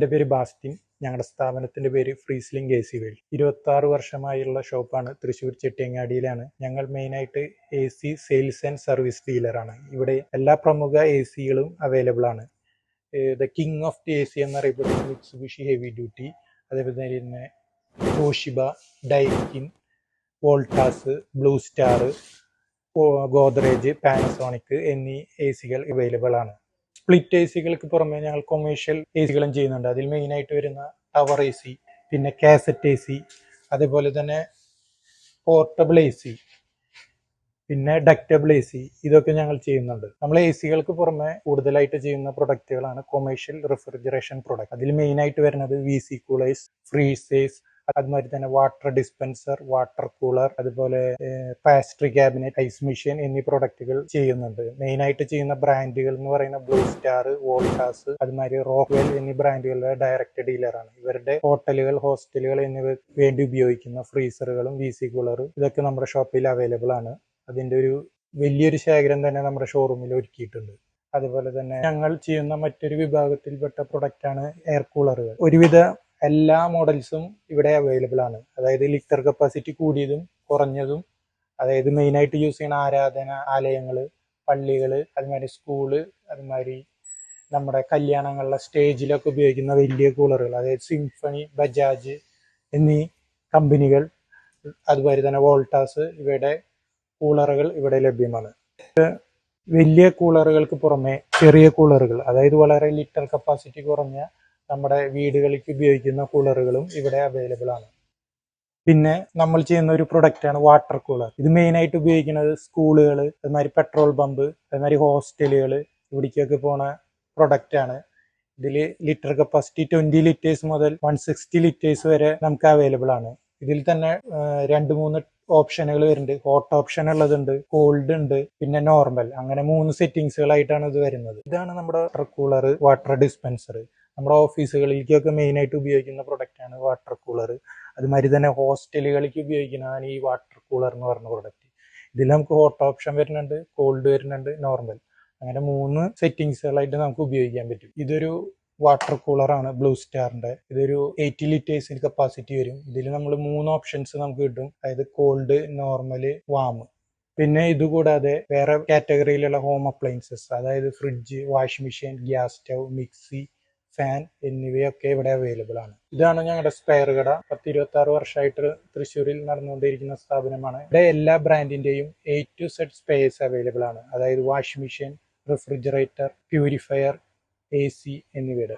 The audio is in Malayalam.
എൻ്റെ പേര് ബാസ്റ്റിൻ. ഞങ്ങളുടെ സ്ഥാപനത്തിൻ്റെ പേര് ഫ്രീസ്ലിംഗ് AC വേൾഡ്. 26 വർഷമായുള്ള ഷോപ്പാണ്. തൃശ്ശൂർ ചെട്ടിയങ്ങാടിയിലാണ്. ഞങ്ങൾ മെയിനായിട്ട് AC സെയിൽസ് ആൻഡ് സർവീസ് ഡീലറാണ്. ഇവിടെ എല്ലാ പ്രമുഖ ACകളും അവൈലബിൾ ആണ്. The king of the AC എന്നറിയപ്പെടുന്ന മിത്സുബിഷി ഹെവി ഡ്യൂട്ടി, അതേപോലെ തന്നെ Toshiba, Daikin, Voltas, Blue Star, Godrej, Panasonic എന്നീ ACകൾ അവൈലബിൾ ആണ്. സ്പ്ലിറ്റ് ACകൾക്ക് പുറമെ ഞങ്ങൾ കൊമേഴ്ഷ്യൽ ACകളും ചെയ്യുന്നുണ്ട്. അതിൽ മെയിനായിട്ട് വരുന്ന ടവർ AC, പിന്നെ കാസറ്റ് AC, അതേപോലെ തന്നെ പോർട്ടബിൾ AC, പിന്നെ ഡക്റ്റബിൾ AC, ഇതൊക്കെ ഞങ്ങൾ ചെയ്യുന്നുണ്ട്. നമ്മൾ ACകൾക്ക് പുറമെ കൂടുതലായിട്ട് ചെയ്യുന്ന പ്രൊഡക്റ്റുകളാണ് കൊമേഴ്ഷ്യൽ റെഫ്രിജറേഷൻ പ്രൊഡക്റ്റ്. അതിൽ മെയിനായിട്ട് വരുന്നത് VC കൂളേഴ്സ്, ഫ്രീസേഴ്സ്, അതുമാതിരി തന്നെ വാട്ടർ ഡിസ്പെൻസർ, വാട്ടർ കൂളർ, അതുപോലെ പാസ്ട്രി ക്യാബിനറ്റ്, ഐസ് മെഷീൻ എന്നീ പ്രൊഡക്റ്റുകൾ ചെയ്യുന്നുണ്ട്. മെയിനായിട്ട് ചെയ്യുന്ന ബ്രാൻഡുകൾ എന്ന് പറയുന്ന ബ്ലൂ സ്റ്റാർ, വോൾട്ടാസ്, അതുമാതിരി റോക്ക്വെൽ എന്നീ ബ്രാൻഡുകളുടെ ഡയറക്റ്റ് ഡീലറാണ്. ഇവരുടെ ഹോട്ടലുകൾ, ഹോസ്റ്റലുകൾ എന്നിവ വേണ്ടി ഉപയോഗിക്കുന്ന ഫ്രീസറുകളും VC കൂളറും ഇതൊക്കെ നമ്മുടെ ഷോപ്പിൽ അവൈലബിൾ ആണ്. അതിൻ്റെ ഒരു വലിയൊരു ശേഖരം തന്നെ നമ്മുടെ ഷോറൂമിൽ ഒരുക്കിയിട്ടുണ്ട്. അതുപോലെ തന്നെ ഞങ്ങൾ ചെയ്യുന്ന മറ്റൊരു വിഭാഗത്തിൽപ്പെട്ട പ്രൊഡക്റ്റാണ് എയർ കൂളറുകൾ. ഒരുവിധ എല്ലാ മോഡൽസും ഇവിടെ അവൈലബിൾ ആണ്. അതായത് ലിറ്റർ കപ്പാസിറ്റി കൂടിയതും കുറഞ്ഞതും, അതായത് മെയിനായിട്ട് യൂസ് ചെയ്യുന്ന ആരാധനാലയങ്ങൾ, പള്ളികൾ, അതുമാതിരി സ്കൂള്, അതുമാതിരി നമ്മുടെ കല്യാണങ്ങളിലെ സ്റ്റേജിലൊക്കെ ഉപയോഗിക്കുന്ന വലിയ കൂളറുകൾ, അതായത് സിംഫണി, ബജാജ് എന്നീ കമ്പനികൾ, അതുപോലെ തന്നെ വോൾട്ടാസ്, ഇവയുടെ കൂളറുകൾ ഇവിടെ ലഭ്യമാണ്. വലിയ കൂളറുകൾക്ക് പുറമെ ചെറിയ കൂളറുകൾ, അതായത് വളരെ ലിറ്റർ കപ്പാസിറ്റി കുറഞ്ഞ നമ്മുടെ വീടുകളിലേക്ക് ഉപയോഗിക്കുന്ന കൂളറുകളും ഇവിടെ അവൈലബിൾ ആണ്. പിന്നെ നമ്മൾ ചെയ്യുന്ന ഒരു പ്രൊഡക്റ്റാണ് വാട്ടർ കൂളർ. ഇത് മെയിനായിട്ട് ഉപയോഗിക്കുന്നത് സ്കൂളുകൾ, അതുമാതിരി പെട്രോൾ പമ്പ്, അതുമാതിരി ഹോസ്റ്റലുകൾ, ഇവിടേക്കൊക്കെ പോണ പ്രൊഡക്റ്റാണ്. ഇതിൽ ലിറ്റർ കപ്പാസിറ്റി 20 ലിറ്റേഴ്സ് മുതൽ 160 ലിറ്റേഴ്സ് വരെ നമുക്ക് അവൈലബിൾ ആണ്. ഇതിൽ തന്നെ 2-3 ഓപ്ഷനുകൾ വരുന്നുണ്ട്. ഹോട്ട് ഓപ്ഷൻ ഉള്ളതുണ്ട്, കോൾഡ് ഉണ്ട്, പിന്നെ നോർമൽ, അങ്ങനെ 3 സെറ്റിങ്സുകളായിട്ടാണ് ഇത് വരുന്നത്. ഇതാണ് നമ്മുടെ വാട്ടർ കൂളർ, വാട്ടർ ഡിസ്പെൻസർ. നമ്മുടെ ഓഫീസുകളിലേക്കൊക്കെ മെയിനായിട്ട് ഉപയോഗിക്കുന്ന പ്രൊഡക്റ്റാണ് വാട്ടർ കൂളർ. അതുമാതിരി തന്നെ ഹോസ്റ്റലുകളിലേക്ക് ഉപയോഗിക്കുന്നതാണ് ഈ വാട്ടർ കൂളർ എന്ന് പറഞ്ഞ പ്രൊഡക്റ്റ്. ഇതിൽ നമുക്ക് ഹോട്ട് ഓപ്ഷൻ വരുന്നുണ്ട്, കോൾഡ് വരുന്നുണ്ട്, നോർമൽ, അങ്ങനെ 3 സെറ്റിങ്സുകളായിട്ട് നമുക്ക് ഉപയോഗിക്കാൻ പറ്റും. ഇതൊരു വാട്ടർ കൂളറാണ് ബ്ലൂ സ്റ്റാറിന്റെ. ഇതൊരു 80 ലിറ്റേഴ്സിന് കപ്പാസിറ്റി വരും. ഇതിൽ നമ്മൾ 3 ഓപ്ഷൻസ് നമുക്ക് കിട്ടും, അതായത് കോൾഡ്, നോർമൽ, വാം. പിന്നെ ഇതുകൂടാതെ വേറെ കാറ്റഗറിയിലുള്ള ഹോം അപ്ലയൻസസ്, അതായത് fridge, washing machine, gas stove, mixie, fan എന്നിവയൊക്കെ ഇവിടെ അവൈലബിൾ ആണ്. ഇതാണ് ഞങ്ങളുടെ സ്പെയർ കട. 10-26 വർഷമായിട്ട് തൃശ്ശൂരിൽ നടന്നുകൊണ്ടിരിക്കുന്ന സ്ഥാപനമാണ്. ഇവിടെ എല്ലാ ബ്രാൻഡിന്റെയും A to Z spares available ആണ്. അതായത് washing machine, refrigerator, purifier, AC എന്നിവയുടെ